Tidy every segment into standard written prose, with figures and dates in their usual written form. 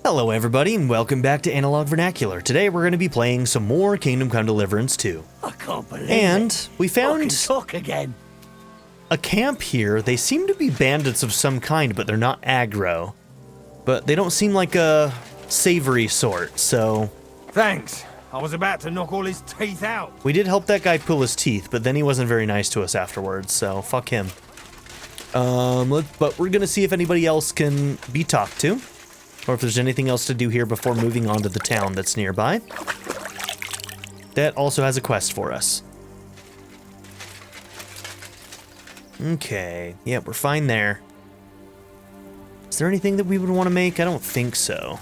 Hello everybody and welcome back to Analog Vernacular. Today we're going to be playing some more Kingdom Come Deliverance 2. I can't believe it. We found talk again. A camp here. They seem to be bandits of some kind, but they're not aggro. But they don't seem like a savory sort, so... Thanks. I was about to knock all his teeth out. We did help that guy pull his teeth, but then he wasn't very nice to us afterwards, so fuck him. But we're going to see if anybody else can be talked to. Or if there's anything else to do here before moving on to the town that's nearby. That also has a quest for us. Okay, yeah, we're fine there. Is there anything that we would want to make? I don't think so.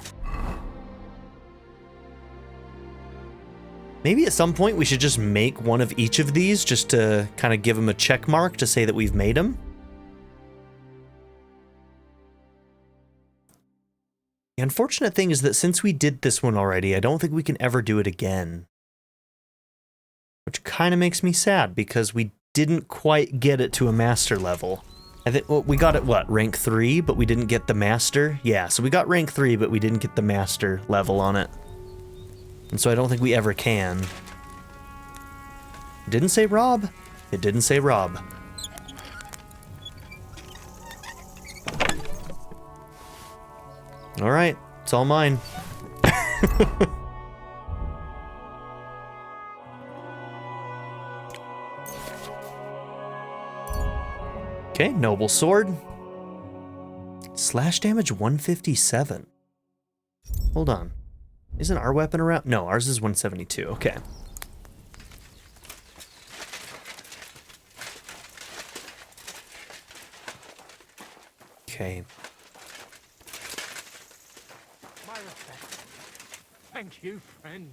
Maybe at some point we should just make one of each of these just to kind of give them a check mark to say that we've made them. The unfortunate thing is that since we did this one already, I don't think we can ever do it again. Which kind of makes me sad, because we didn't quite get it to a master level. I think, well, we got it, what, rank 3, but we didn't get the master? Yeah, so we got rank 3, but we didn't get the master level on it. And so I don't think we ever can. It didn't say Rob. It didn't say Rob. All right, it's all mine. Okay, noble sword. Slash damage 157. Hold on. Isn't our weapon around? No, ours is 172. Okay. Okay. Thank you, friend.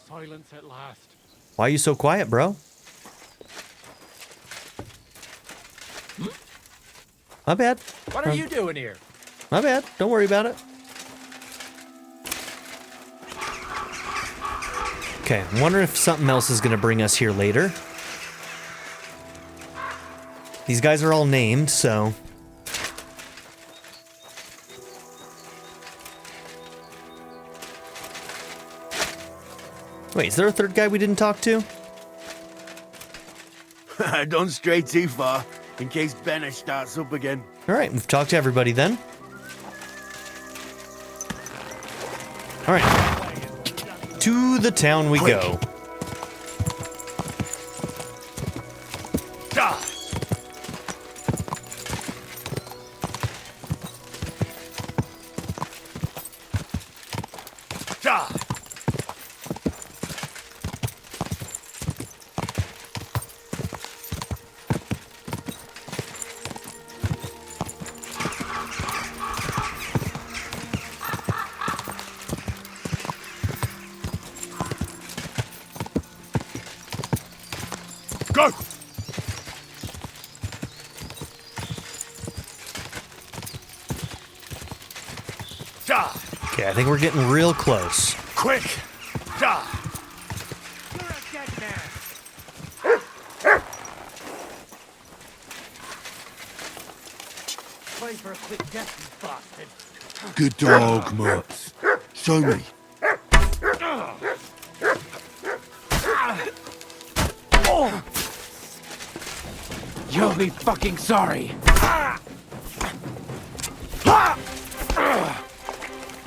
Silence at last. Why are you so quiet, bro? My bad. What are you doing here? My bad. Don't worry about it. Okay, I'm wondering if something else is going to bring us here later. These guys are all named, so... Wait, is there a third guy we didn't talk to? Don't stray too far, in case Benish starts up again. Alright, we've talked to everybody then. Alright. To the town we go. Go! Okay, I think we're getting real close. Quick! You're a dead man. Play for a quick death, you bastard. Good dog, Mutt. Show me. You'll be fucking sorry.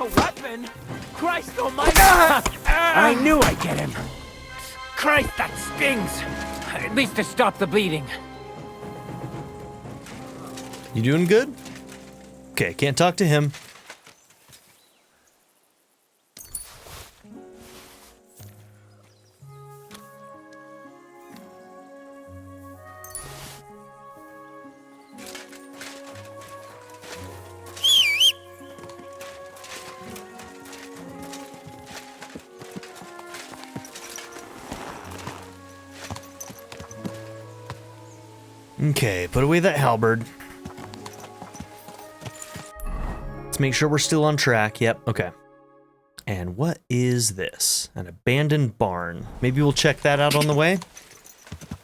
A weapon? Christ almighty! I knew I'd get him. Christ, that stings. At least to stop the bleeding. You doing good? Okay, can't talk to him. Okay, put away that halberd. Let's make sure we're still on track. Yep, okay. And what is this? An abandoned barn. Maybe we'll check that out on the way.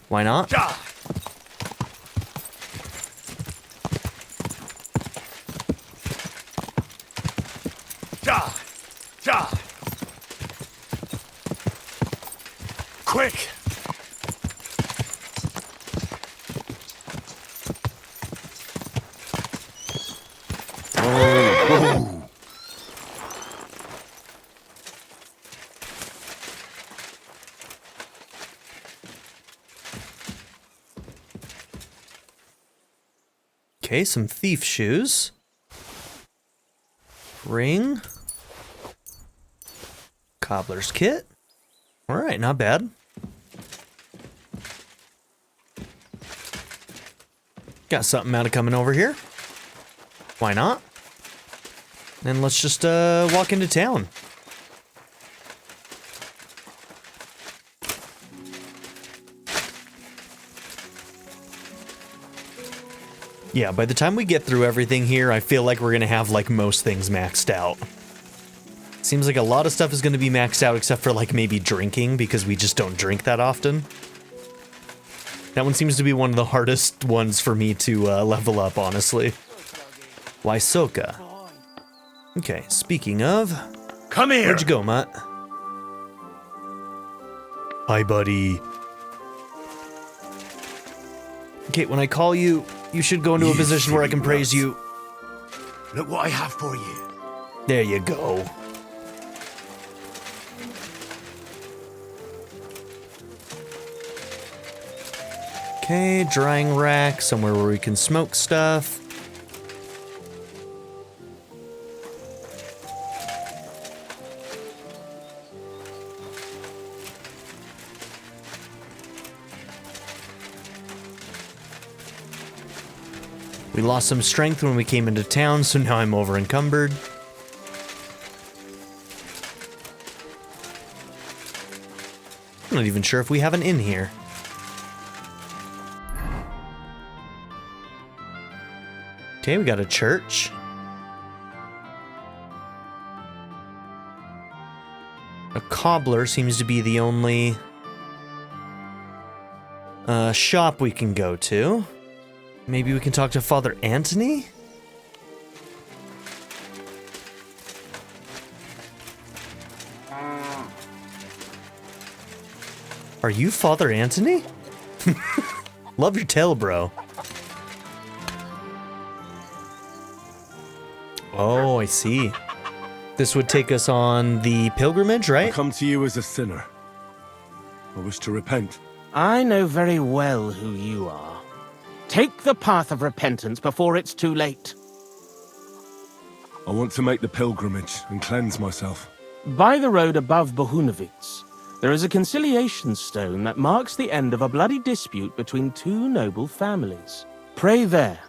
Why not? Ja! Ja! Quick! Okay, some thief shoes. Ring. Cobbler's kit. Alright, not bad. Got something out of coming over here. Why not? Then let's just walk into town. Yeah, by the time we get through everything here, I feel like we're gonna have like most things maxed out. Seems like a lot of stuff is gonna be maxed out except for like maybe drinking, because we just don't drink that often. That one seems to be one of the hardest ones for me to level up, honestly. Lysoka. Okay, speaking of... Come here! Where'd you go, Mutt? Hi, buddy. Okay, when I call you, you should go into a position where I can praise you. Look what I have for you. There you go. Okay, drying rack, somewhere where we can smoke stuff. We lost some strength when we came into town, so now I'm over encumbered. I'm not even sure if we have an inn here. Okay, we got a church. A cobbler seems to be the only shop we can go to. Maybe we can talk to Father Anthony? Are you Father Anthony? Love your tail, bro. Oh, I see. This would take us on the pilgrimage, I right? come to you as a sinner. I wish to repent. I know very well who you are. Take the path of repentance before it's too late. I want to make the pilgrimage and cleanse myself. By the road above Bohunowitz, there is a conciliation stone that marks the end of a bloody dispute between two noble families. Pray there.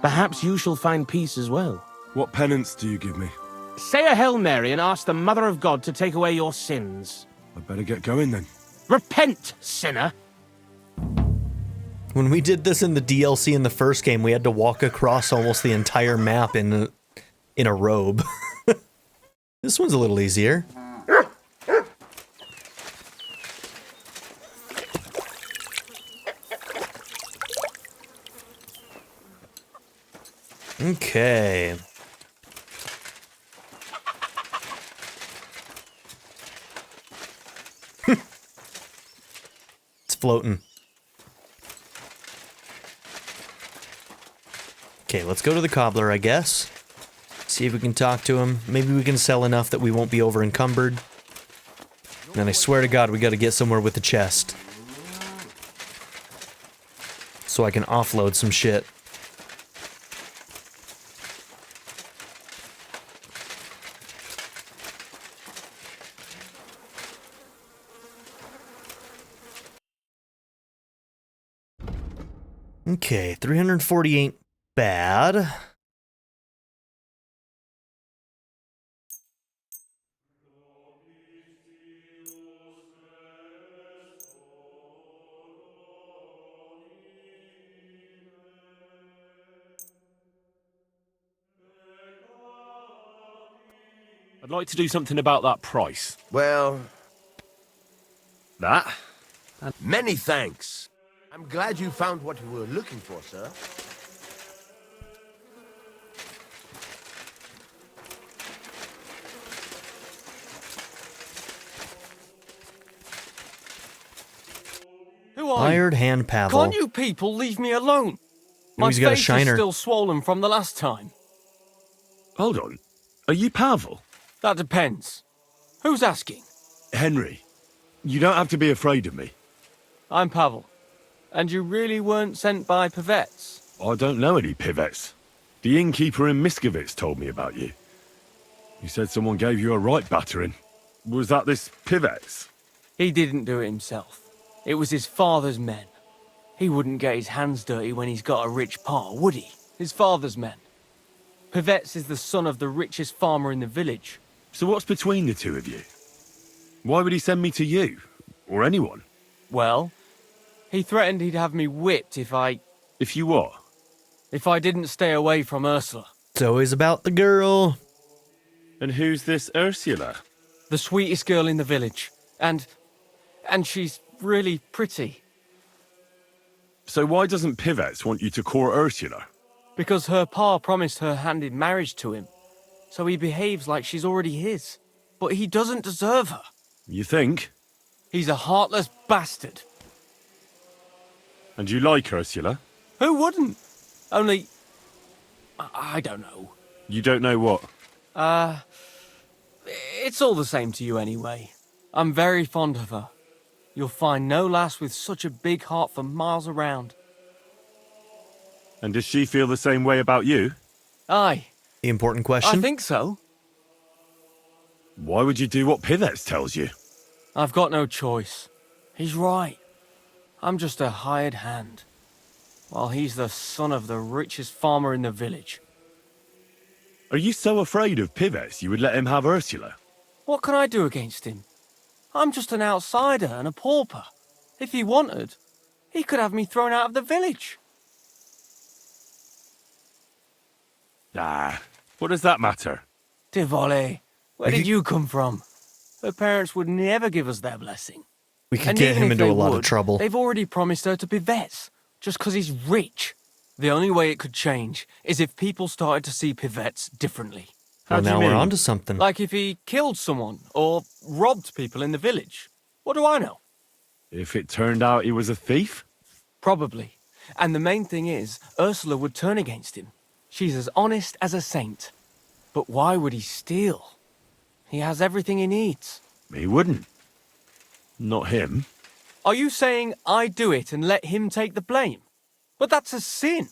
Perhaps you shall find peace as well. What penance do you give me? Say a Hail Mary and ask the Mother of God to take away your sins. I'd better get going then. Repent, sinner! When we did this in the DLC in the first game, we had to walk across almost the entire map in a robe. This one's a little easier. Okay. It's floating. Okay, let's go to the cobbler, I guess. See if we can talk to him. Maybe we can sell enough that we won't be over encumbered. And I swear to God, we gotta get somewhere with the chest. So I can offload some shit. Okay, 340 ain't bad. I'd like to do something about that price. Well, That? many thanks. I'm glad you found what you were looking for, sir. are Hired hand Pavel. Can't you people leave me alone? My he's got a face is shiner. still swollen from the last time. Hold on. Are you Pavel? That depends. Who's asking? Henry, you don't have to be afraid of me. I'm Pavel. And you really weren't sent by Pivets? I don't know any Pivets. The innkeeper in Miskovitz told me about you. He said someone gave you a right battering. Was that this Pivets? He didn't do it himself. It was his father's men. He wouldn't get his hands dirty when he's got a rich pa, would he? His father's men. Pivets is the son of the richest farmer in the village. So what's between the two of you? Why would he send me to you? Or anyone? Well, he threatened he'd have me whipped if I If you what? didn't stay away from Ursula. It's always about the girl. And who's this Ursula? The sweetest girl in the village. And she's really pretty. So why doesn't Pivets want you to court Ursula? Because her pa promised her hand in marriage to him. So he behaves like she's already his. But he doesn't deserve her. You think? He's a heartless bastard. And you like Ursula? Who wouldn't? Only... I don't know. You don't know what? It's all the same to you anyway. I'm very fond of her. You'll find no lass with such a big heart for miles around. And does she feel the same way about you? Aye, The important I question. think so. Why would you do what Pivets tells you? I've got no choice. He's right. I'm just a hired hand. While he's the son of the richest farmer in the village. Are you so afraid of Pivets you would let him have Ursula? What can I do against him? I'm just an outsider and a pauper. If he wanted, he could have me thrown out of the village. Ah, what does that matter? Tivoli, where did you come from? Her parents would never give us their blessing. We could And get even him if into they a lot of would, trouble. They've already promised her to be vets, just because he's rich. The only way it could change is if people started to see Pivets differently. Well, do you now we're mean? on to something. Like if he killed someone or robbed people in the village. What do I know? If it turned out he was a thief? Probably. And the main thing is, Ursula would turn against him. She's as honest as a saint. But why would he steal? He has everything he needs. He wouldn't. Not him. Are you saying I do it and let him take the blame? But that's a sin.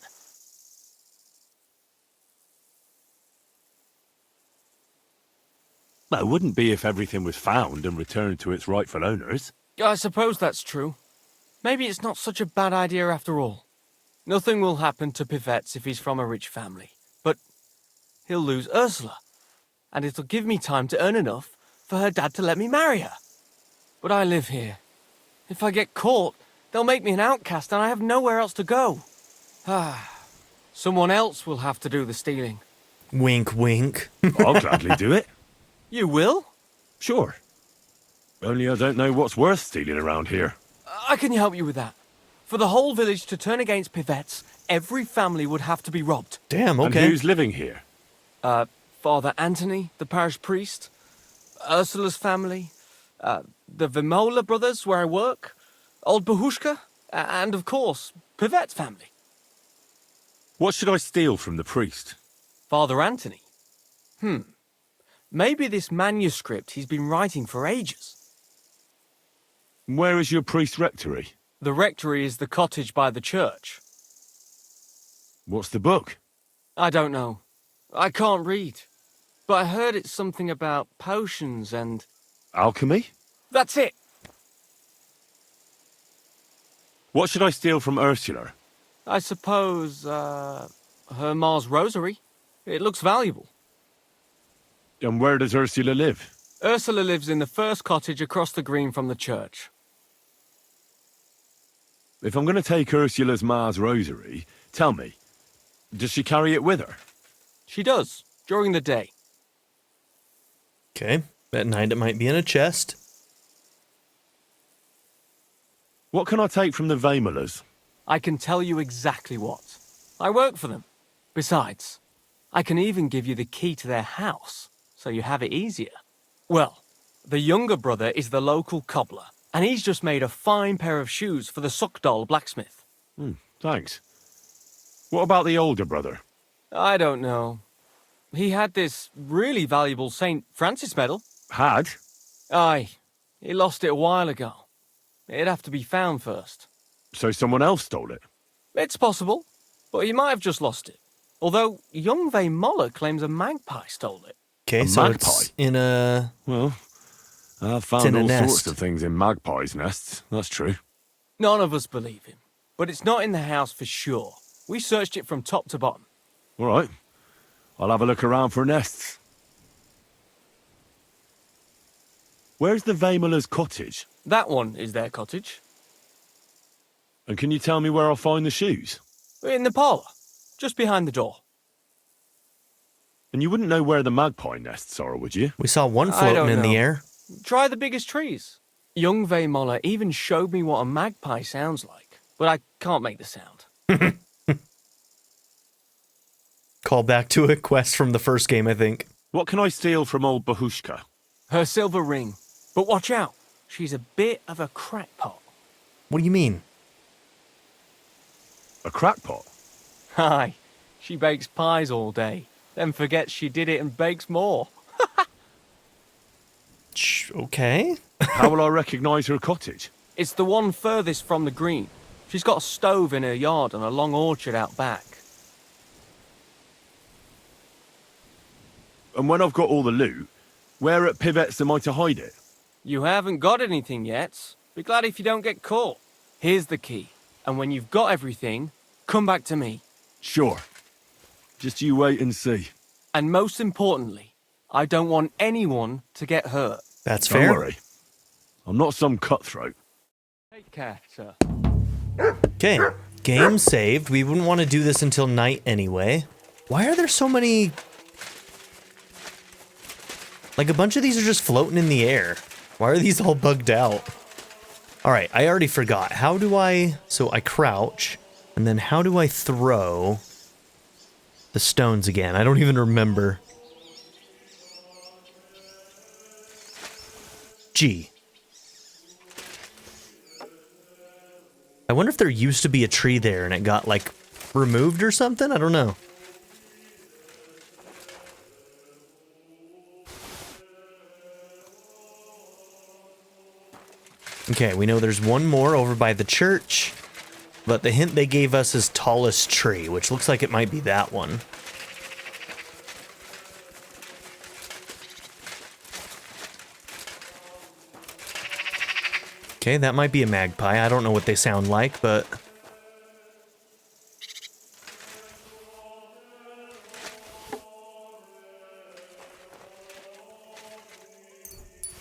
Well, it wouldn't be if everything was found and returned to its rightful owners. I suppose that's true. Maybe it's not such a bad idea after all. Nothing will happen to Pivets if he's from a rich family. But he'll lose Ursula. And it'll give me time to earn enough for her dad to let me marry her. But I live here. If I get caught, they'll make me an outcast and I have nowhere else to go. Someone else will have to do the stealing. Wink, wink. I'll gladly do it. You will? Sure. Only I don't know what's worth stealing around here. I can help you with that. For the whole village to turn against Pivets, every family would have to be robbed. Damn, And okay. who's living here? Father Anthony, the parish priest, Ursula's family, the Vimola brothers where I work, old Bahushka, and of course, Pivet's family. What should I steal from the priest? Father Anthony? Maybe this manuscript he's been writing for ages. Where is your priest rectory? The rectory is the cottage by the church. What's the book? I don't know. I can't read. But I heard it's something about potions and... Alchemy? That's it! What should I steal from Ursula? I suppose, her Ma's rosary. It looks valuable. And where does Ursula live? Ursula lives in the first cottage across the green from the church. If I'm going to take Ursula's Ma's rosary, tell me, does she carry it with her? She does, during the day. Okay. At night it might be in a chest. What can I take from the Vamolas? I can tell you exactly what. I work for them. Besides, I can even give you the key to their house, so you have it easier. Well, the younger brother is the local cobbler, And he's just made a fine pair of shoes for the Suckdoll blacksmith. Thanks. What about the older brother? I don't know. He had this really valuable St. Francis medal. Had? Aye. He lost it a while ago. It'd have to be found first. So someone else stole it? It's possible, but he might have just lost it. Although young Moller claims a magpie stole it. Okay, A so magpie? it's in a... Well, I've in found a all nest. sorts of things in magpies' nests. That's true. None of us believe him. But it's not in the house for sure. We searched it from top to bottom. All right. I'll have a look around for nests. Where's the Weimler's cottage? That one is their cottage. And can you tell me where I'll find the shoes? In the parlour. Just behind the door. And you wouldn't know where the magpie nests are, would you? We saw one I don't floating in the know. air. Try the biggest trees. Young Moller even showed me what a magpie sounds like. But I can't make the sound. Call back to a quest from the first game, I think. What can I steal from old Bahushka? Her silver ring. But watch out. She's a bit of a crackpot. What do you mean? A crackpot? Aye. She bakes pies all day. Then forgets she did it and bakes more. Okay. How will I recognise her cottage? It's the one furthest from the green. She's got a stove in her yard and a long orchard out back. And when I've got all the loot, where at Pivet's am I to hide it? You haven't got anything yet. Be glad if you don't get caught. Here's the key. And when you've got everything, come back to me. Sure. Just you wait and see. And most importantly, I don't want anyone to get hurt. That's Don't fair. worry. I'm not some cutthroat. Take care, sir. Okay. Game saved. We wouldn't want to do this until night anyway. Why are there so many... Like, a bunch of these are just floating in the air. Why are these all bugged out? Alright, I already forgot. How do I... So I crouch, and then how do I throw the stones again? I don't even remember. G. I wonder if there used to be a tree there and it got, like, removed or something? I don't know. Okay, we know there's one more over by the church, but the hint they gave us is tallest tree, which looks like it might be that one. Okay, that might be a magpie. I don't know what they sound like, but...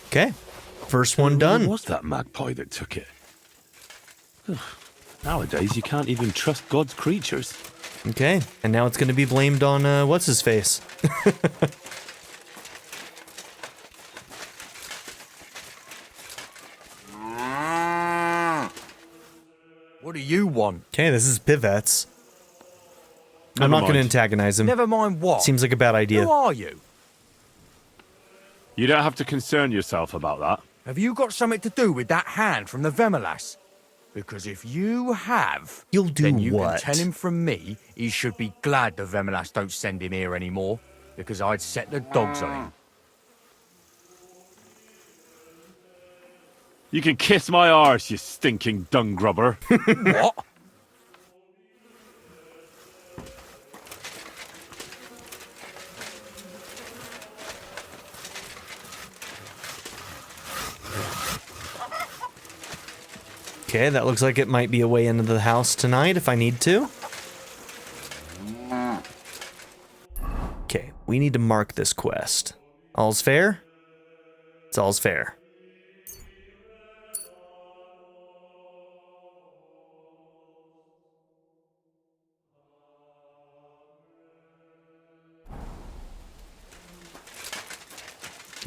Okay, first one done. Who was that magpie that took it? Nowadays, you can't even trust God's creatures. Okay, and now it's going to be blamed on, what's-his-face? What do you want? Okay, this is Pivet's. I'm Never not going to mind. antagonize him. Never mind what. Seems like a bad idea. Who are you? You don't have to concern yourself about that. Have you got something to do with that hand from the Vemelas? Because if you have, You'll do then you what? can tell him from me he should be glad the Vemelas don't send him here anymore, because I'd set the dogs on him. You can kiss my arse, you stinking dung grubber. What? Okay, that looks like it might be a way into the house tonight if I need to. Okay, we need to mark this quest. All's fair? It's all's fair.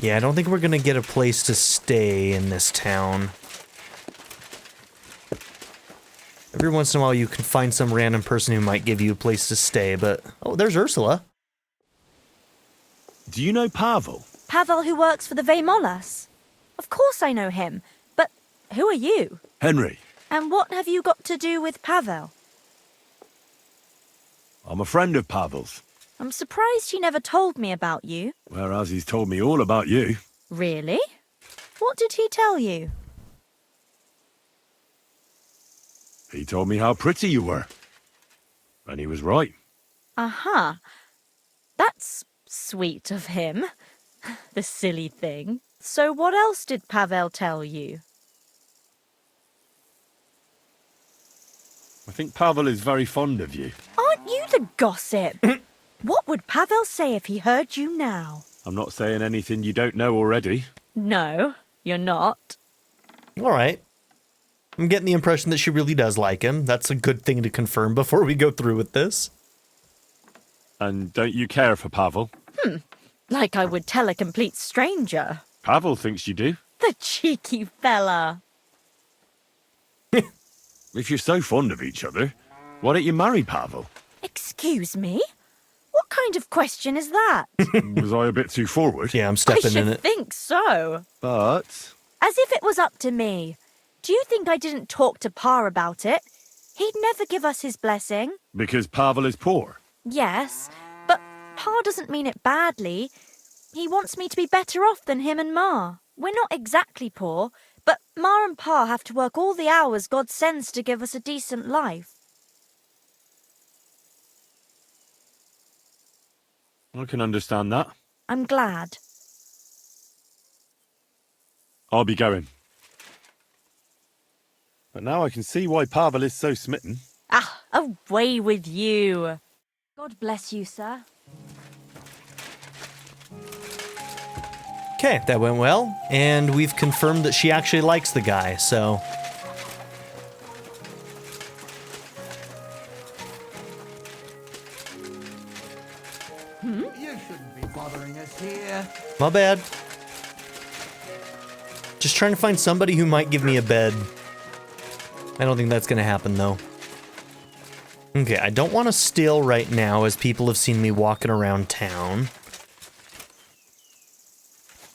Yeah, I don't think we're gonna get a place to stay in this town. Every once in a while you can find some random person who might give you a place to stay, but... Oh, there's Ursula. Do you know Pavel? Pavel who works for the Veymolas? Of course I know him, but Who are you? Henry, And what have you got to do with Pavel? I'm a friend of Pavel's, I'm surprised he never told me about you. whereas he's told me all about you. Really? What did he tell you? He told me how pretty you were. And he was right. Aha. That's sweet of him. The silly thing. So what else did Pavel tell you? I think Pavel is very fond of you. Aren't you the gossip? What would Pavel say if he heard you now? I'm not saying anything you don't know already. No, you're not. All right. I'm getting the impression that she really does like him. That's a good thing to confirm before we go through with this. And don't you care for Pavel? Like I would tell a complete stranger. Pavel thinks you do. The cheeky fella. If you're so fond of each other, why don't you marry Pavel? Excuse me? What kind of question is that? Was I a bit too forward? Yeah, I'm I stepping in should it. think so. But... As if it was up to me. Do you think I didn't talk to Pa about it? He'd never give us his blessing. Because Pavel is poor. Yes, but Pa doesn't mean it badly. He wants me to be better off than him and Ma. We're not exactly poor, but Ma and Pa have to work all the hours God sends to give us a decent life. I can understand that. I'm glad. I'll be going. But now I can see why Pavel is so smitten. Ah, away with you. God bless you, sir. Okay, that went well. And we've confirmed that she actually likes the guy, so... You shouldn't be bothering us here. My bad. Just trying to find somebody who might give me a bed. I don't think that's gonna happen, though. Okay, I don't want to steal right now, as people have seen me walking around town.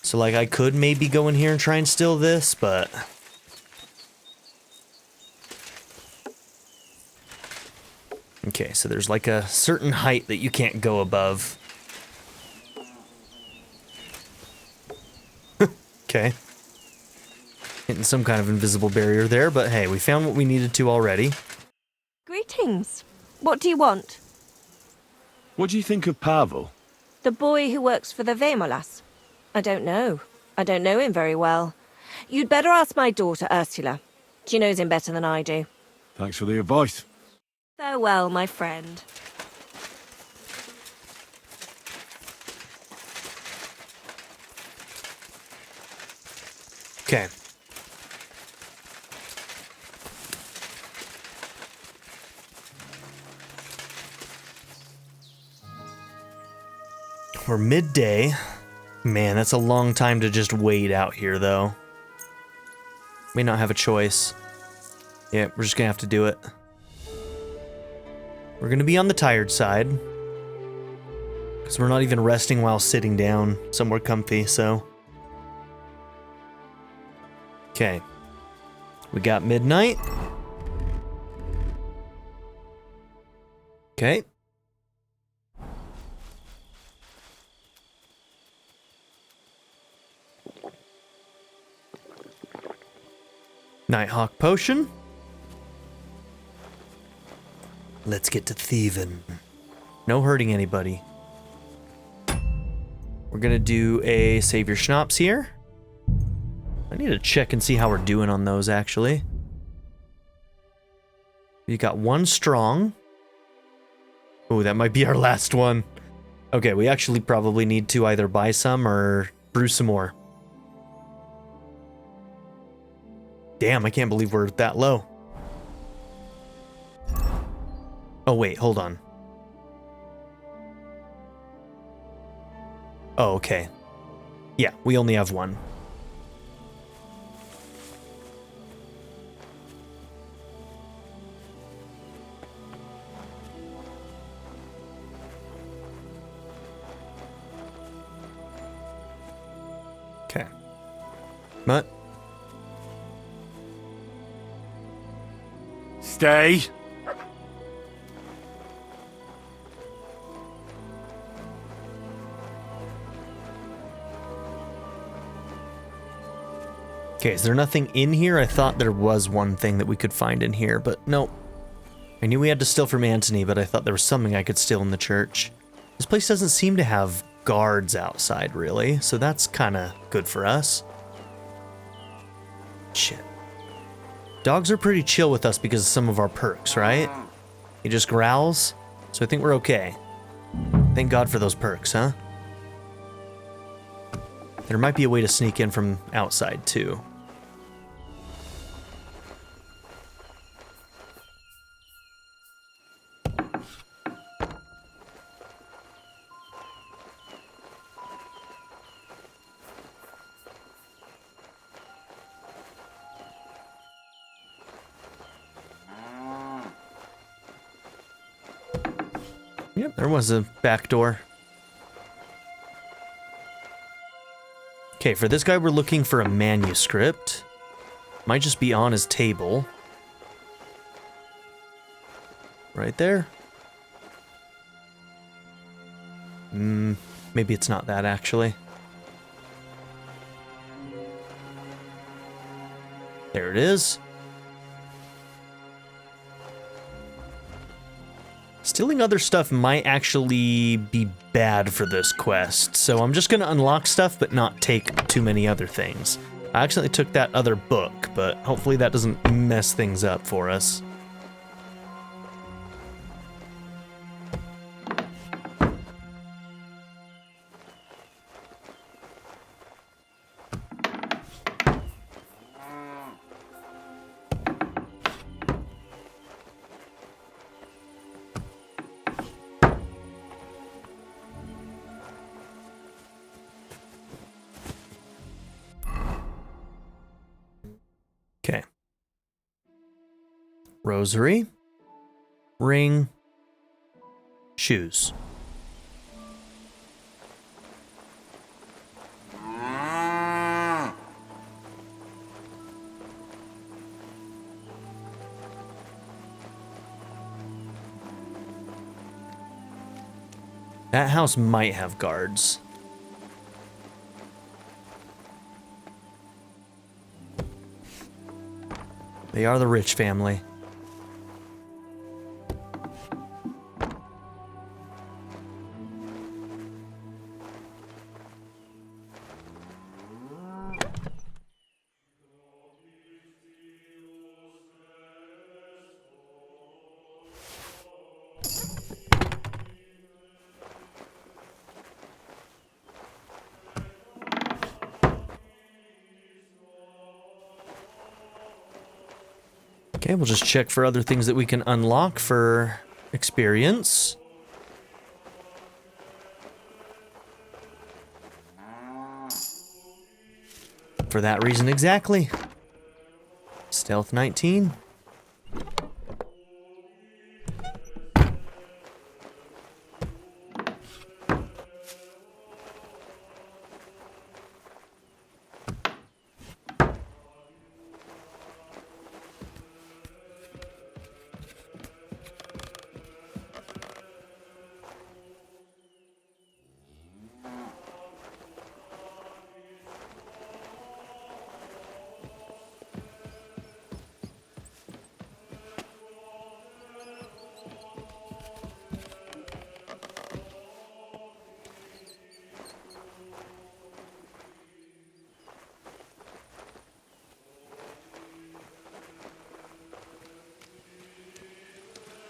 So, like, I could maybe go in here and try and steal this, but... Okay, so there's like a certain height that you can't go above. Okay. Hitting some kind of invisible barrier there, but hey, we found what we needed to already. Greetings. What do you want? What do you think of Pavel? The boy who works for the Vemolas? I don't know. I don't know him very well. You'd better ask my daughter, Ursula. She knows him better than I do. Thanks for the advice. Farewell, my friend. Okay. We're midday. Man, that's a long time to just wait out here, though. May not have a choice. Yeah, we're just gonna have to do it. We're gonna be on the tired side. Because we're not even resting while sitting down somewhere comfy, so... Okay. We got midnight. Okay. Nighthawk potion. Let's get to thieving. No hurting anybody. We're gonna do a save your schnapps here. I need to check and see how we're doing on those, actually. We got one strong. Oh, that might be our last one. Okay, we actually probably need to either buy some or brew some more. Damn, I can't believe we're that low. Oh, wait, hold on. Oh, okay. Yeah, we only have one. Okay. But Stay. Okay, is there nothing in here? I thought there was one thing that we could find in here, but no. I knew we had to steal from Antony, but I thought there was something I could steal in the church. This place doesn't seem to have guards outside, really, so that's kind of good for us. Shit. Dogs are pretty chill with us because of some of our perks, right? He just growls, so I think we're okay. Thank God for those perks, huh? There might be a way to sneak in from outside, too. Yep, there was a back door. Okay, for this guy, we're looking for a manuscript. Might just be on his table. Right there. Maybe it's not that, actually. There it is. Stealing other stuff might actually be bad for this quest, so I'm just gonna unlock stuff but not take too many other things. I accidentally took that other book, but hopefully that doesn't mess things up for us. Okay. Rosary, ring, shoes. That house might have guards. They are the rich family. Okay, we'll just check for other things that we can unlock for experience. For that reason exactly. Stealth 19.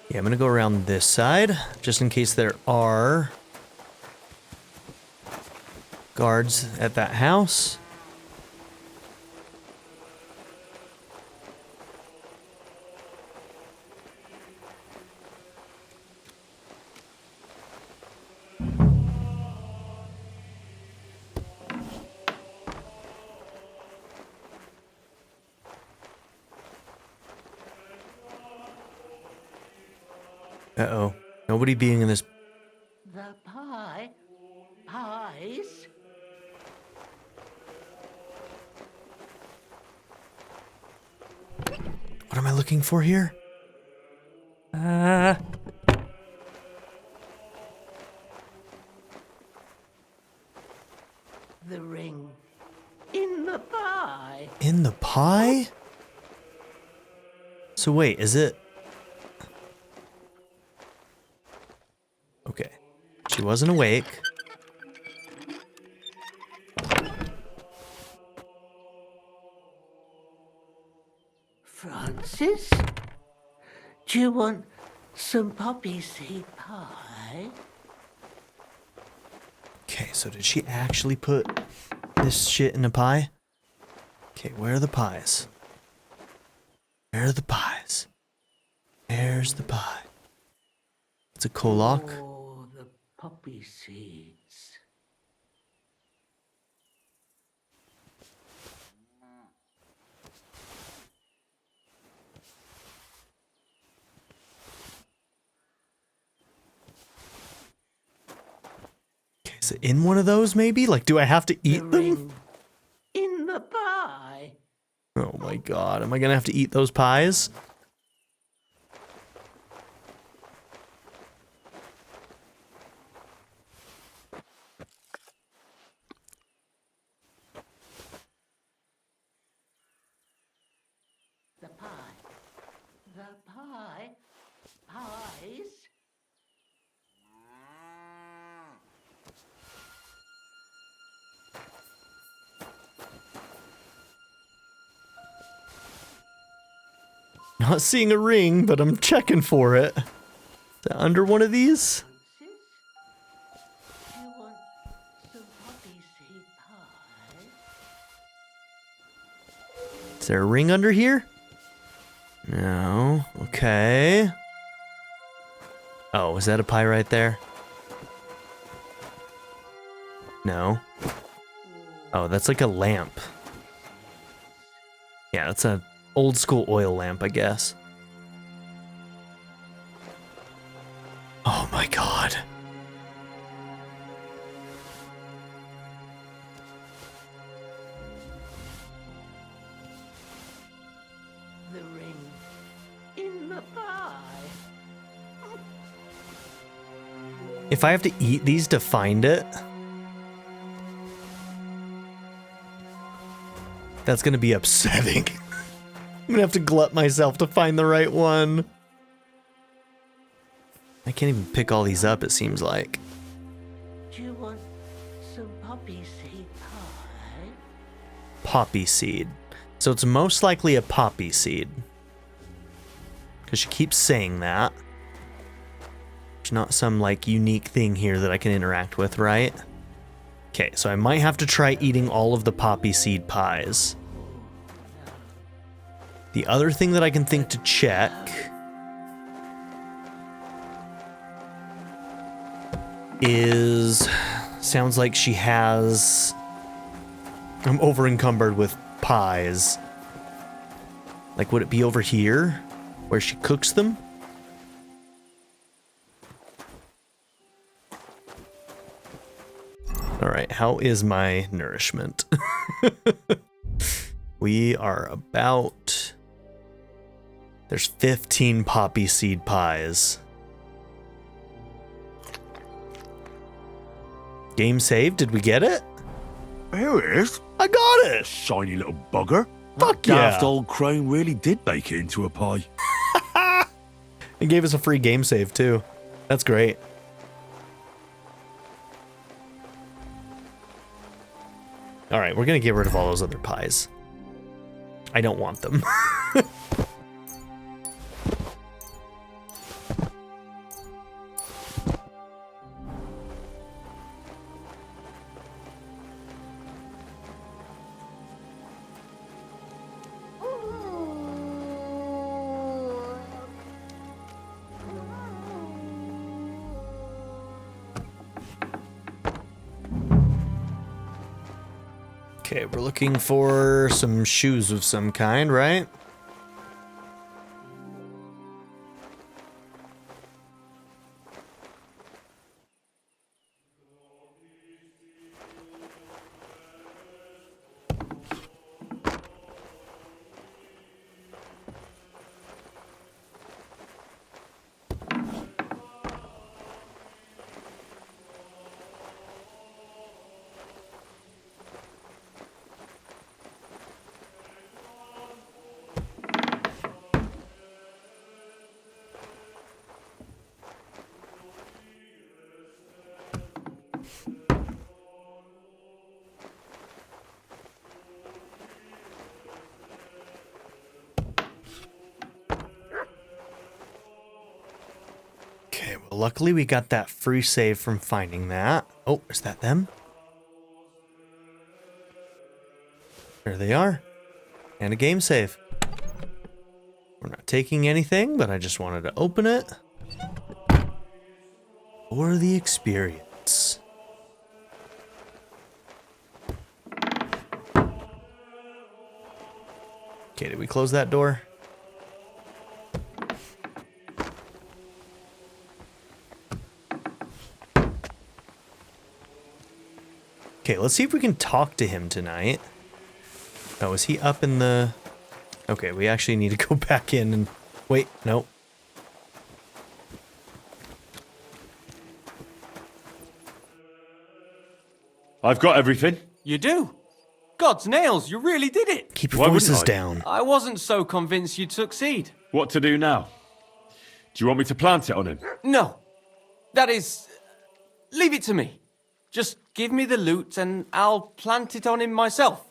Yeah, I'm gonna go around this side, just in case there are guards at that house. Uh-oh. Nobody being in this... The pies? What am I looking for here? The ring. In the pie. In the pie? So wait, is it... Okay. She wasn't awake. Francis? Do you want some poppy seed pie? Okay, so did she actually put this shit in a pie? Okay, where are the pies? Where are the pies? There's the pie. It's a Kolak. Oh, the poppy seeds. Okay, is it in one of those maybe? Like, do I have to eat them? Ring. In the pie. Oh my god, am I gonna have to eat those pies? The pie. The pie. Pies. Not seeing a ring, but I'm checking for it. Is that under one of these? Francis? Do you want some poppy seed pie? Is there a ring under here? No. Okay. Oh, is that a pie right there? No. Oh, that's like a lamp. Yeah, that's a old school oil lamp, I guess. Oh my god. The ring. In the pie. If I have to eat these to find it, that's gonna be upsetting. I'm gonna have to glut myself to find the right one. I can't even pick all these up, it seems like. Do you want some poppy seed pie? Poppy seed. So it's most likely a poppy seed. Because she keeps saying that. There's not some, like, unique thing here that I can interact with, right? Okay, so I might have to try eating all of the poppy seed pies. The other thing that I can think to check is... Sounds like she has... I'm over encumbered with pies. Like, would it be over here? Where she cooks them? Alright, how is my nourishment? We are about... There's 15 poppy seed pies. Game saved? Did we get it? Here it is. I got it! Shiny little bugger. Fuck That yeah! daft old crone really did make it into a pie. It gave us a free game save, too. That's great. Alright, we're gonna get rid of all those other pies. I don't want them. Okay, we're looking for some shoes of some kind, right? luckily we got that free save from finding that. Oh, is that them? There they are. And a game save. We're not taking anything, but I just wanted to open it. For the experience. Okay, did we close that door? Okay, let's see if we can talk to him tonight. Oh, is he up in the... Okay, we actually need to go back in and... Wait, no. I've got everything. You do? God's nails, you really did it! Keep your Why wouldn't voices I? down. I wasn't so convinced you'd succeed. What to do now? Do you want me to plant it on him? No. That is... Leave it to me. Just give me the loot and I'll plant it on him myself.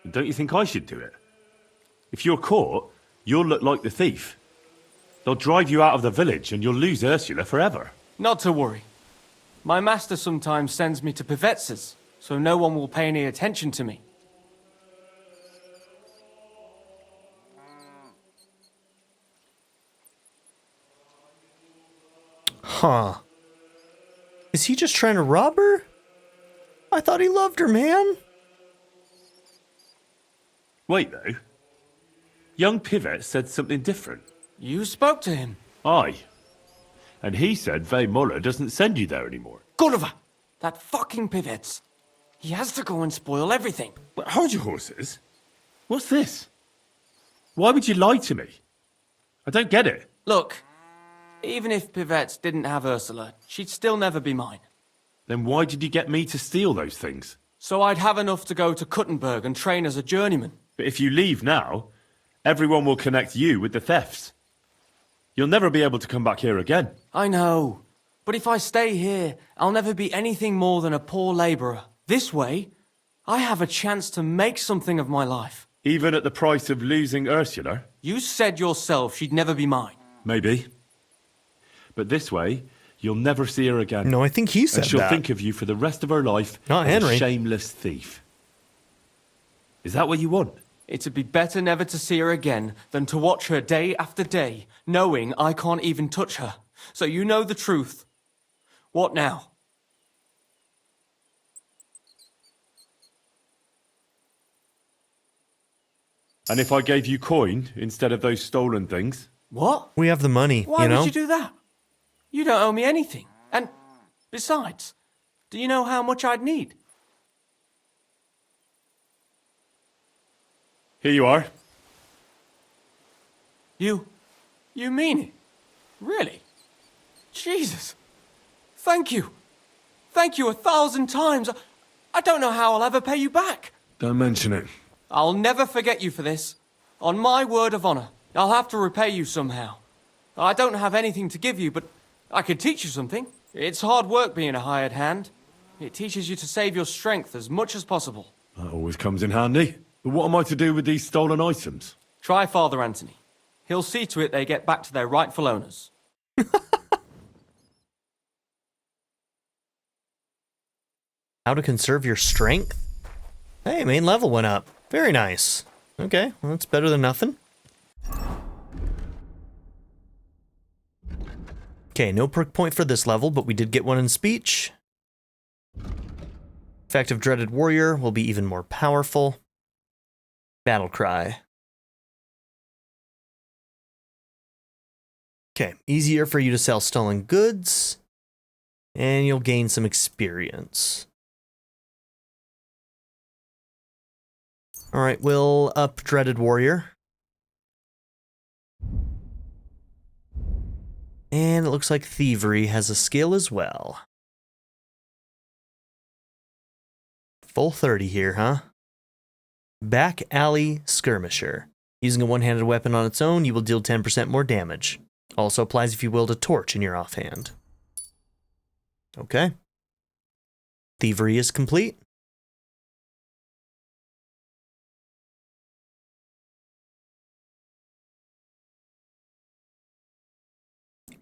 Don't you think I should do it? If you're caught, you'll look like the thief. They'll drive you out of the village and you'll lose Ursula forever. Not to worry. My master sometimes sends me to Pivetz's, so no one will pay any attention to me. Huh. Is he just trying to rob her? I thought he loved her, man. Wait, though. Young Pivet said something different. You spoke to him. Aye. And he said Muller doesn't send you there anymore. Gulliver! That fucking Pivetz. He has to go and spoil everything. But hold your horses. What's this? Why would you lie to me? I don't get it. Look, even if Pivetz didn't have Ursula, she'd still never be mine. Then why did you get me to steal those things? So I'd have enough to go to Kuttenberg and train as a journeyman. But if you leave now, everyone will connect you with the thefts. You'll never be able to come back here again. I know. But if I stay here, I'll never be anything more than a poor labourer. This way, I have a chance to make something of my life. Even at the price of losing Ursula? You said yourself she'd never be mine. Maybe. But this way, you'll never see her again. No, I think he said and she'll that. think of you for the rest of her life Not as Henry. a shameless thief. Is that what you want? It'd be better never to see her again than to watch her day after day, knowing I can't even touch her. So you know the truth. What now? And if I gave you coin instead of those stolen things? What? We have the money, Why you know? would you do that? You don't owe me anything. And besides, do you know how much I'd need? Here you are. You mean it? Really? Jesus. Thank you. Thank you 1,000 times. I don't know how I'll ever pay you back. Don't mention it. I'll never forget you for this. On my word of honor, I'll have to repay you somehow. I don't have anything to give you, but I could teach you something. It's hard work being a hired hand. It teaches you to save your strength as much as possible. That always comes in handy. But what am I to do with these stolen items? Try Father Anthony. He'll see to it they get back to their rightful owners. How to conserve your strength? Hey, main level went up. Very nice. Okay, well, that's better than nothing. Okay, no perk point for this level, but we did get one in speech. Effect of Dreaded Warrior will be even more powerful. Battle Cry. Okay, easier for you to sell stolen goods. And you'll gain some experience. Alright, we'll up Dreaded Warrior. And it looks like Thievery has a skill as well. Full 30 here, huh? Back Alley Skirmisher. Using a one-handed weapon on its own, you will deal 10% more damage. Also applies if you wield a torch in your offhand. Okay. Thievery is complete.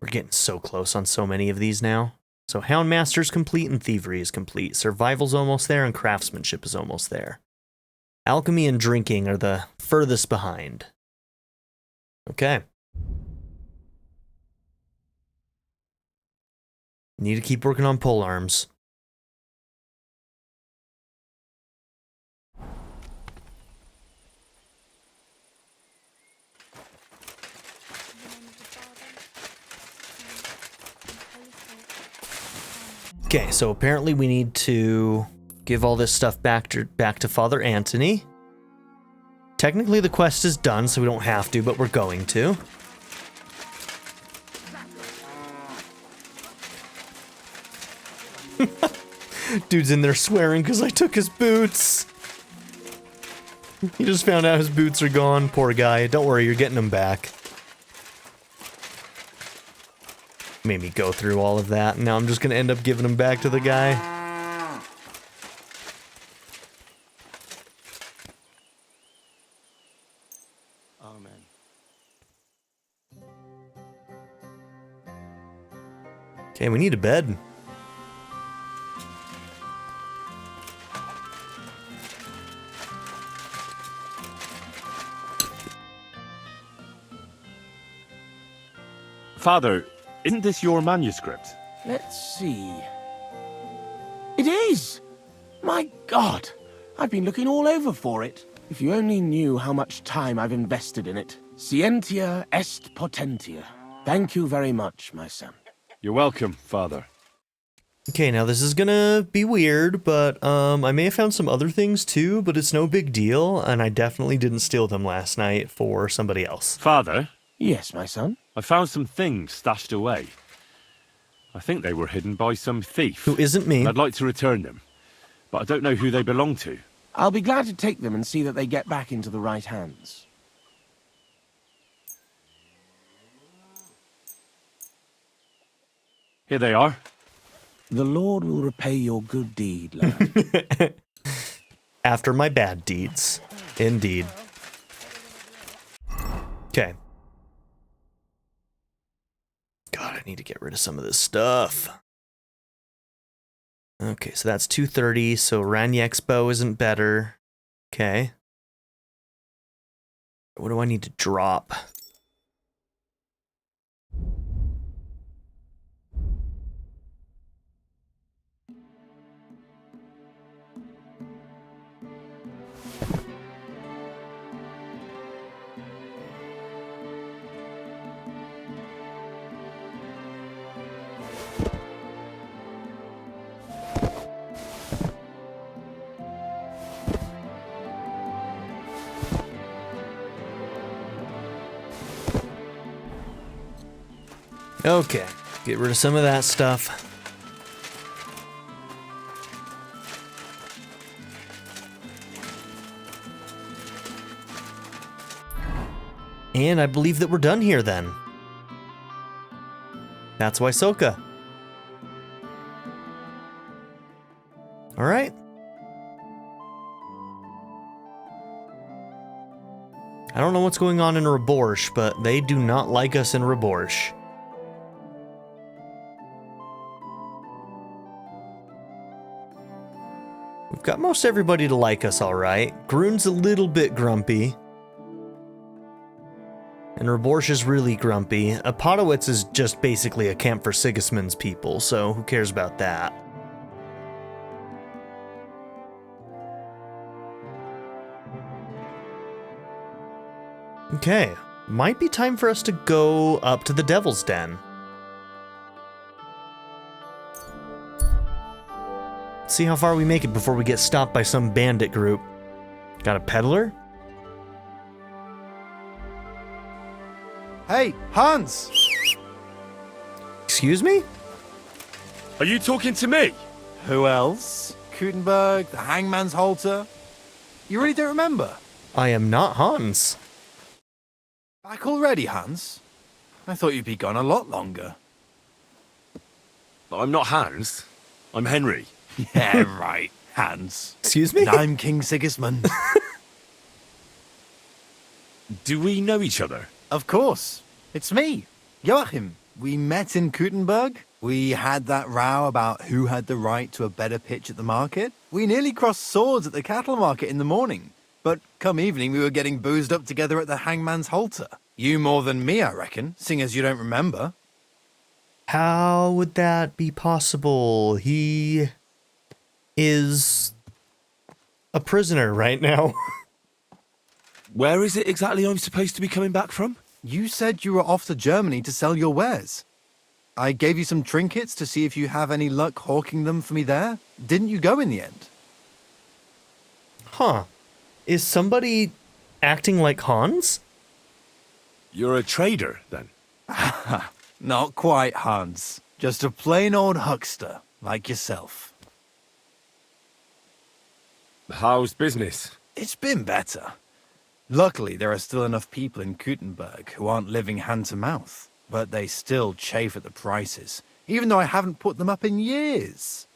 We're getting so close on so many of these now. So Houndmaster's complete and Thievery is complete. Survival's almost there and Craftsmanship is almost there. Alchemy and Drinking are the furthest behind. Okay. Need to keep working on polearms. Okay, so apparently we need to give all this stuff back to Father Anthony. Technically the quest is done, so we don't have to, but we're going to. Dude's in there swearing because I took his boots. He just found out his boots are gone. Poor guy. Don't worry, you're getting them back. Made me go through all of that, and now I'm just gonna end up giving them back to the guy. Amen. Okay, we need a bed. Father, isn't this your manuscript? Let's see. It is! My God! I've been looking all over for it. If you only knew how much time I've invested in it. Scientia est potentia. Thank you very much, my son. You're welcome, Father. Okay, now this is gonna be weird, but I may have found some other things too, but it's no big deal, and I definitely didn't steal them last night for somebody else. Father? Yes, my son? I found some things stashed away. I think they were hidden by some thief. Who isn't me. I'd like to return them, but I don't know who they belong to. I'll be glad to take them and see that they get back into the right hands. Here they are. The Lord will repay your good deed, lad. After my bad deeds. Indeed. Okay. God, I need to get rid of some of this stuff. Okay, so that's 230, so Ranyek's bow isn't better. Okay. What do I need to drop? Okay, get rid of some of that stuff. And I believe that we're done here then. That's Wysoka. All right. I don't know what's going on in Raborsh, but they do not like us in Raborsh. We've got most everybody to like us all right. Groon's a little bit grumpy. And Raborsh is really grumpy. Apodowitz is just basically a camp for Sigismund's people, so who cares about that? Okay, might be time for us to go up to the Devil's Den. See how far we make it before we get stopped by some bandit group. Got a peddler? Hey, Hans! Excuse me? Are you talking to me? Who else? Gutenberg, the Hangman's Halter? You really don't remember? I am not Hans. Back already, Hans? I thought you'd be gone a lot longer. But I'm not Hans. I'm Henry. Yeah, right, Hans. Excuse me? And I'm King Sigismund. Do we know each other? Of course. It's me, Joachim. We met in Gutenberg. We had that row about who had the right to a better pitch at the market. We nearly crossed swords at the cattle market in the morning. But come evening, we were getting boozed up together at the hangman's halter. You more than me, I reckon, seeing as you don't remember. How would that be possible? He is a prisoner right now. Where is it exactly I'm supposed to be coming back from? You said you were off to Germany to sell your wares. I gave you some trinkets to see if you have any luck hawking them for me there. Didn't you go in the end? Huh. Is somebody acting like Hans? You're a trader, then? Not quite, Hans. Just a plain old huckster, like yourself. How's business? It's been better. Luckily, there are still enough people in Gutenberg who aren't living hand to mouth, but they still chafe at the prices, even though I haven't put them up in years.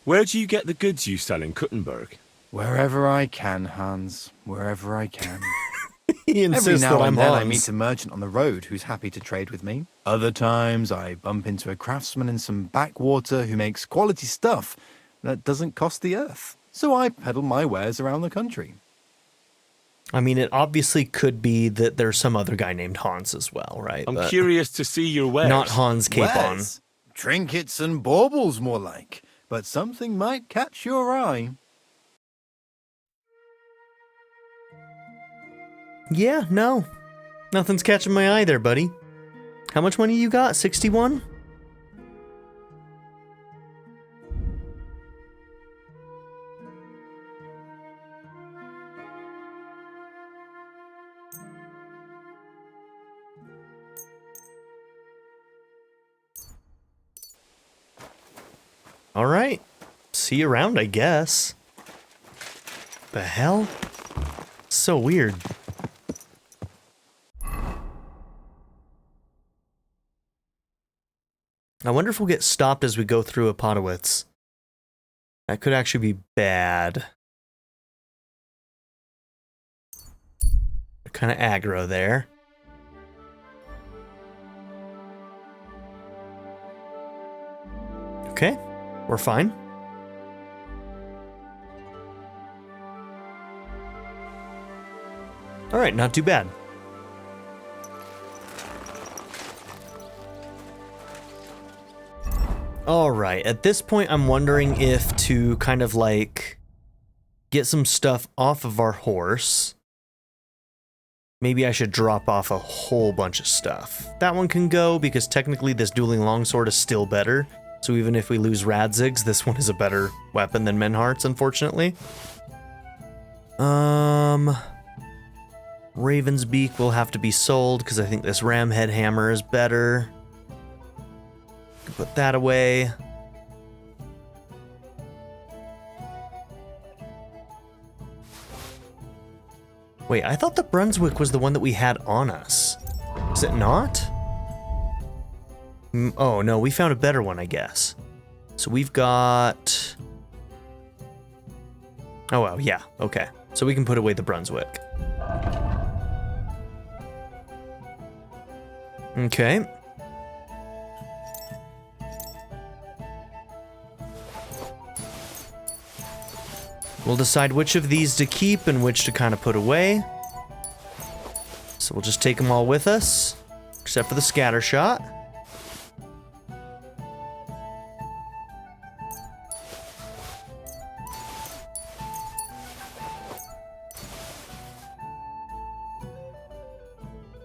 Where do you get the goods you sell in Gutenberg? Wherever I can, Hans. Wherever I can. He insists Every now that I'm and then I Hans. meet a merchant on the road who's happy to trade with me. Other times I bump into a craftsman in some backwater who makes quality stuff that doesn't cost the earth. So I peddle my wares around the country. I mean, it obviously could be that there's some other guy named Hans as well, right? I'm But curious to see your wares. not Hans Capon. Wares? Trinkets and baubles, more like. But something might catch your eye. Yeah, no. Nothing's catching my eye there, buddy. How much money you got? 61? All right. See you around, I guess. The hell? So weird. I wonder if we'll get stopped as we go through a Potowitz. That could actually be bad. Kind of aggro there. Okay, we're fine. All right, not too bad. All right, at this point, I'm wondering if to kind of like get some stuff off of our horse. Maybe I should drop off a whole bunch of stuff. That one can go because technically this dueling longsword is still better. So even if we lose Radzigs, this one is a better weapon than Menhart's, unfortunately. Raven's Beak will have to be sold because I think this Ramhead hammer is better. Put that away. Wait, I thought the Brunswick was the one that we had on us. Is it not? Oh, no, we found a better one, I guess. So we've got... Oh, well, yeah, okay. So we can put away the Brunswick. Okay. We'll decide which of these to keep and which to kind of put away. So we'll just take them all with us, except for the scatter shot.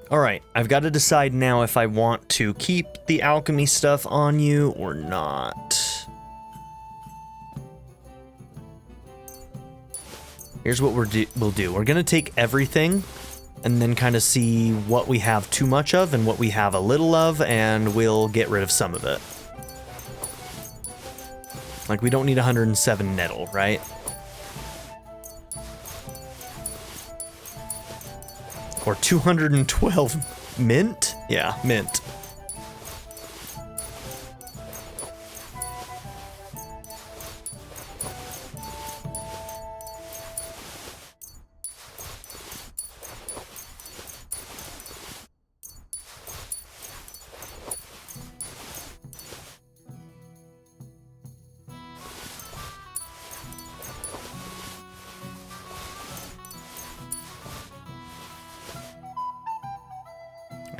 All right, I've got to decide now if I want to keep the alchemy stuff on you or not. Here's what we'll do. We're gonna take everything and then kind of see what we have too much of and what we have a little of, and we'll get rid of some of it. Like, we don't need 107 nettle, right? Or 212 mint? Yeah, mint.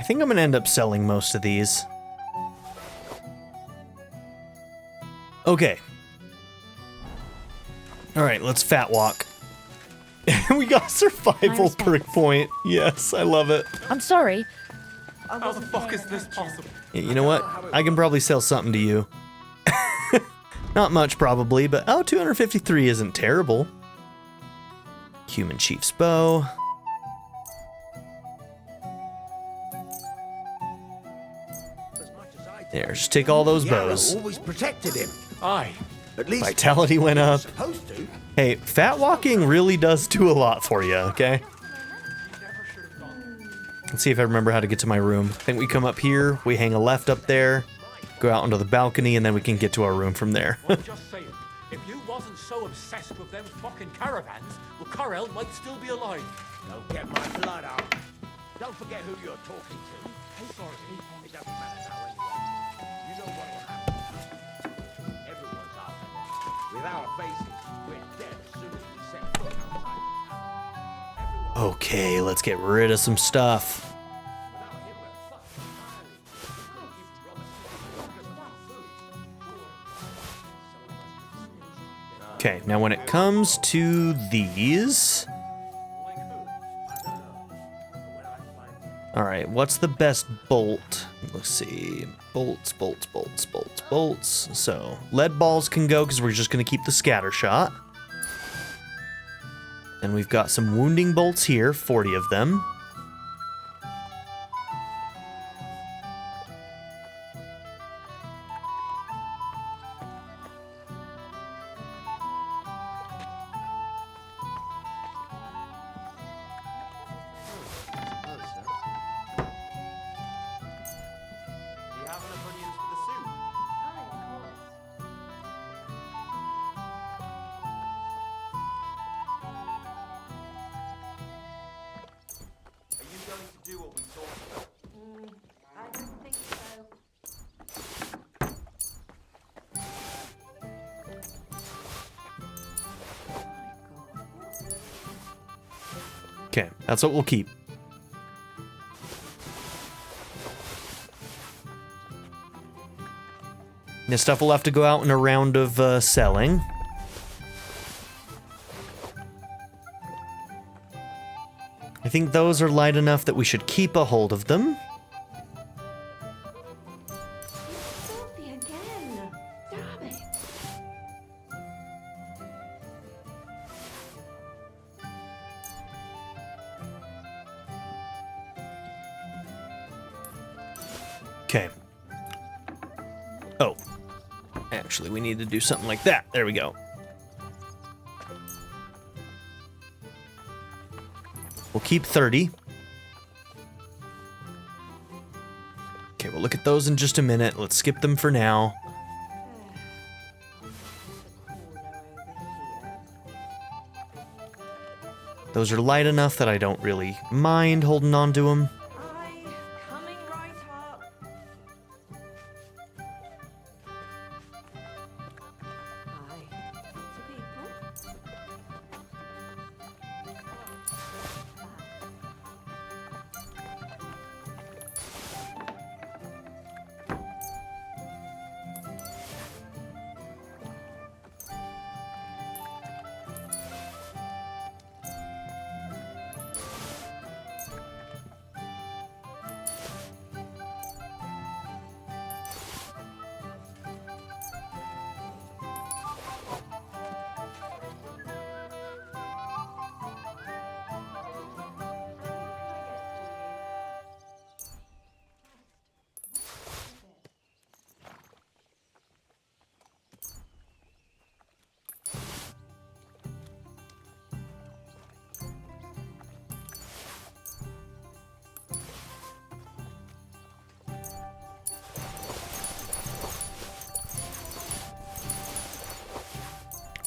I think I'm gonna end up selling most of these. Okay. Alright, let's fat walk. We got a survival perk point. Yes, I love it. I'm sorry. How the fuck is this possible? Yeah, you know what? I can probably sell something to you. Not much, probably, but oh, 253 isn't terrible. Human Chief's Bow. There, just take all those bows. Always protected him. Aye. At least Vitality went up. supposed to. Hey, fat walking really does do a lot for you, okay? Let's see if I remember how to get to my room. I think we come up here, we hang a left up there, go out onto the balcony, and then we can get to our room from there. I'm just saying, if you wasn't so obsessed with them fucking caravans, well, Corel might still be alive. Don't get my blood up. Don't forget who you're talking to. Hey, sorry. It doesn't matter now anyway. You know what will happen. Everyone's after us. With our faces, we're dead as soon as we set foot outside. Okay, let's get rid of some stuff. Okay, now when it comes to these... Alright, what's the best bolt? Let's see. Bolts. So, lead balls can go because we're just going to keep the scatter shot. And we've got some wounding bolts here, 40 of them. Okay, that's what we'll keep. This stuff will have to go out in a round of selling. I think those are light enough that we should keep a hold of them. Okay. Oh. Actually, we need to do something like that. There we go. We'll keep 30. Okay, we'll look at those in just a minute. Let's skip them for now. Those are light enough that I don't really mind holding on to them.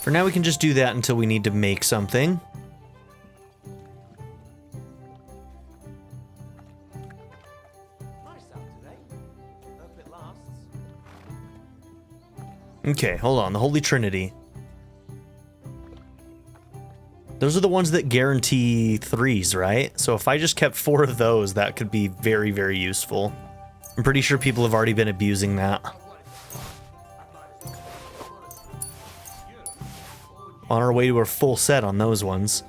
For now, we can just do that until we need to make something. Okay, hold on. The Holy Trinity. Those are the ones that guarantee 3s, right? So if I just kept 4 of those, that could be very, very useful. I'm pretty sure people have already been abusing that. On our way to a full set on those ones.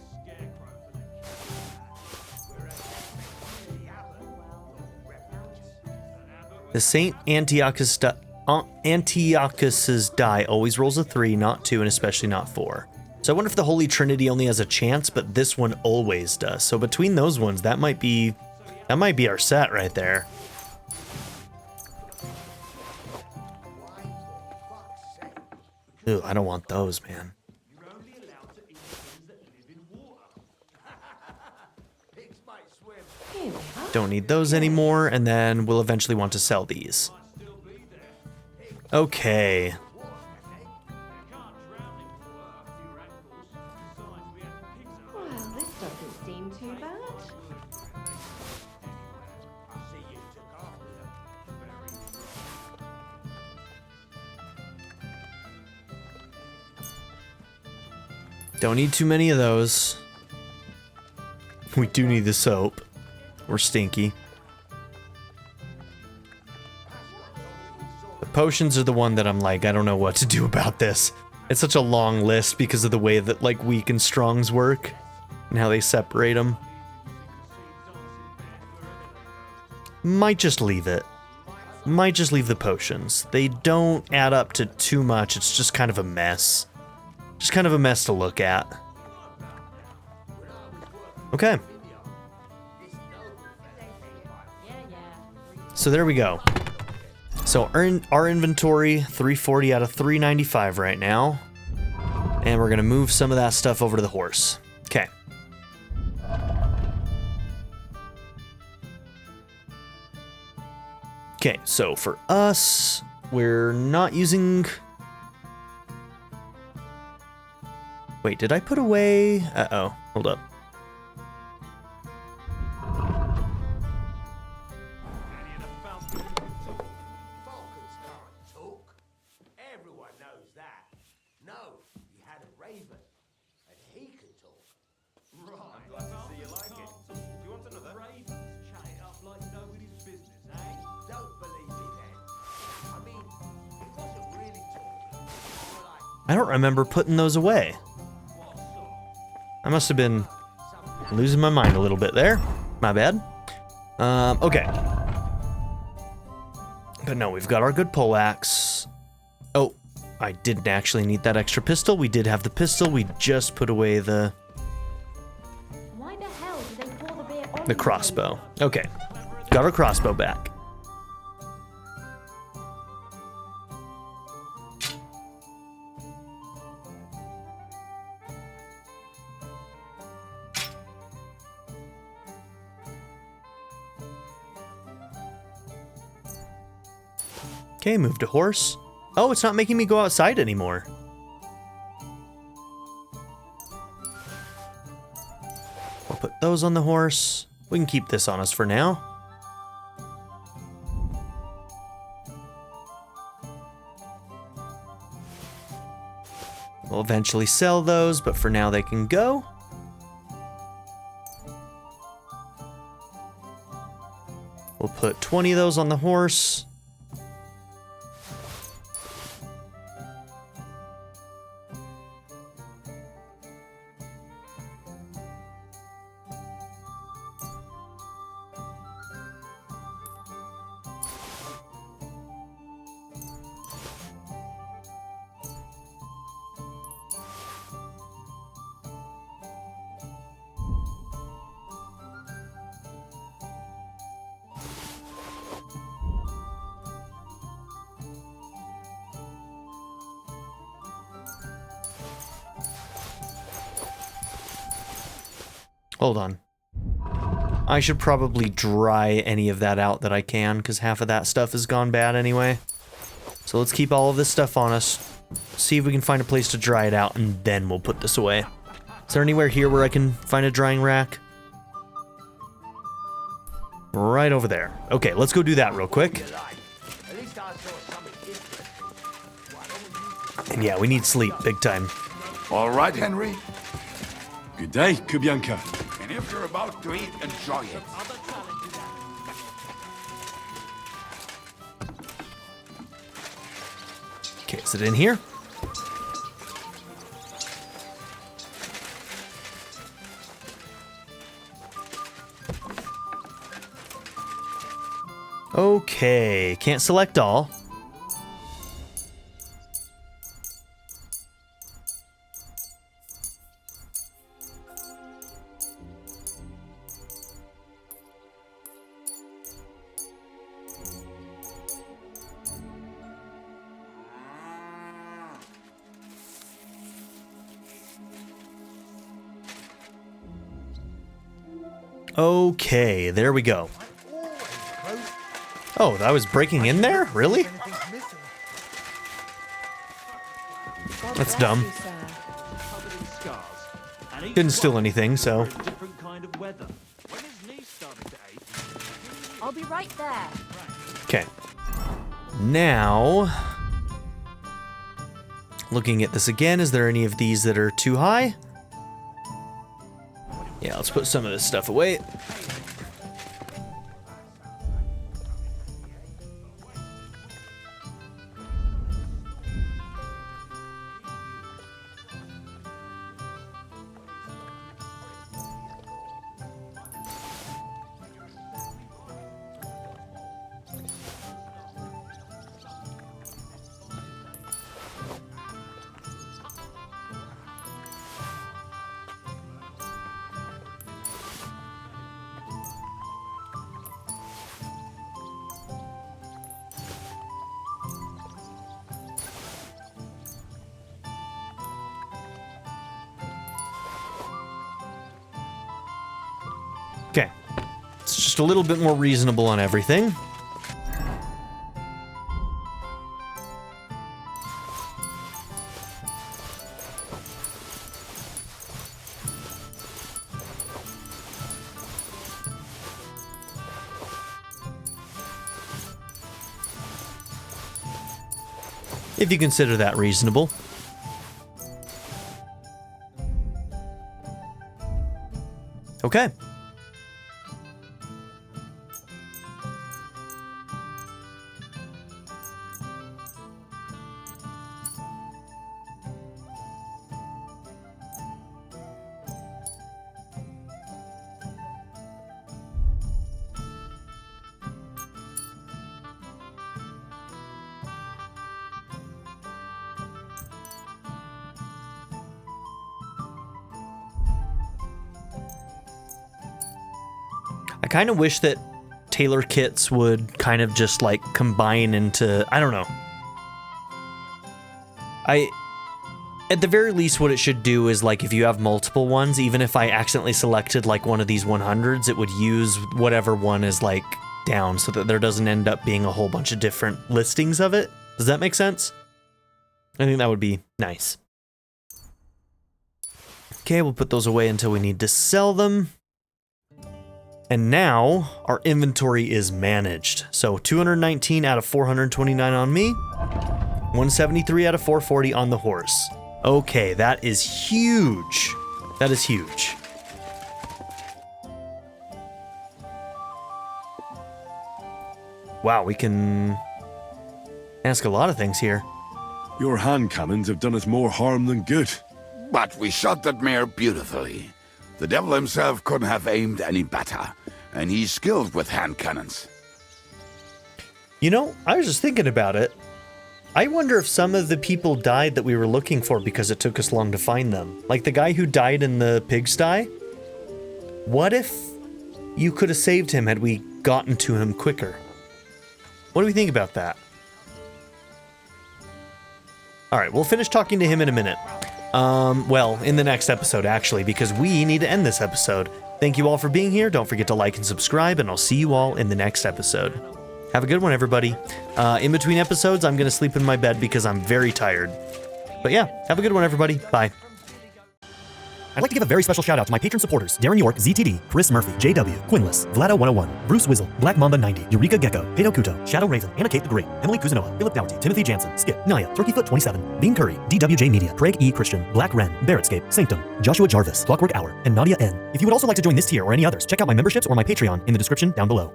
The Saint Antiochus's die always rolls a 3, not 2, and especially not 4. So I wonder if the Holy Trinity only has a chance, but this one always does. So between those ones, that might be our set right there. Ew, I don't want those, man. Don't need those anymore, and then we'll eventually want to sell these. Okay. Well, this doesn't seem too bad. Don't need too many of those. We do need the soap. We're stinky. The potions are the one that I'm like, I don't know what to do about this. It's such a long list because of the way that like weak and strongs work and how they separate them. Might just leave it. Might just leave the potions. They don't add up to too much. It's just kind of a mess. Just kind of a mess to look at. Okay. So there we go. So our inventory, 340 out of 395 right now. And we're going to move some of that stuff over to the horse. Okay. Okay, so for us, we're not using... Wait, did I put away... Uh-oh, hold up. I don't remember putting those away. I must have been losing my mind a little bit there. My bad. Okay. But no, we've got our good poleaxe. Oh, I didn't actually need that extra pistol. We did have the pistol. We just put away the crossbow. Okay. Got our crossbow back. Okay, move to horse. Oh, it's not making me go outside anymore. We'll put those on the horse. We can keep this on us for now. We'll eventually sell those, but for now they can go. We'll put 20 of those on the horse. Hold on. I should probably dry any of that out that I can, because half of that stuff has gone bad anyway. So let's keep all of this stuff on us, see if we can find a place to dry it out, and then we'll put this away. Is there anywhere here where I can find a drying rack? Right over there. Okay, let's go do that real quick. And yeah, we need sleep, big time. All right, Henry. Good day, Kubianka. And if you're about to eat, enjoy it. Okay, is it in here? Okay, can't select all. Okay, there we go. Oh, I was breaking in there? Really? That's dumb. Didn't steal anything, so. I'll be right there. Okay. Now, looking at this again, is there any of these that are too high? Yeah, let's put some of this stuff away. Okay. It's just a little bit more reasonable on everything. If you consider that reasonable. Okay. I kind of wish that tailor kits would kind of just like combine into, I don't know. At the very least, what it should do is like if you have multiple ones, even if I accidentally selected like one of these 100s, it would use whatever one is like down so that there doesn't end up being a whole bunch of different listings of it. Does that make sense? I think that would be nice. Okay, we'll put those away until we need to sell them. And now our inventory is managed. So 219 out of 429 on me, 173 out of 440 on the horse. Okay, that is huge. That is huge. Wow, we can ask a lot of things here. Your hand cannons have done us more harm than good. But we shot that mare beautifully. The devil himself couldn't have aimed any better, and he's skilled with hand cannons. You know, I was just thinking about it. I wonder if some of the people died that we were looking for because it took us long to find them. Like the guy who died in the pigsty. What if you could have saved him had we gotten to him quicker? What do we think about that? All right, we'll finish talking to him in a minute. Well, in the next episode, actually, because we need to end this episode. Thank you all for being here. Don't forget to like and subscribe, and I'll see you all in the next episode. Have a good one, everybody. In between episodes, I'm going to sleep in my bed because I'm very tired. But yeah, have a good one, everybody. Bye. I'd like to give a very special shout out to my patron supporters: Darren York, ZTD, Chris Murphy, JW, Quinless, Vlado101, Bruce Wizzle, Black Mamba 90, Eureka Gecko, Pedo Kuto, Shadow Raven, Anna Kate the Great, Emily Kuzanoa, Philip Doughty, Timothy Jansen, Skip, Naya, Turkeyfoot 27, Bean Curry, DWJ Media, Craig E. Christian, Black Ren, Barrettscape, Sanctum, Joshua Jarvis, Clockwork Hour, and Nadia N. If you would also like to join this tier or any others, check out my memberships or my Patreon in the description down below.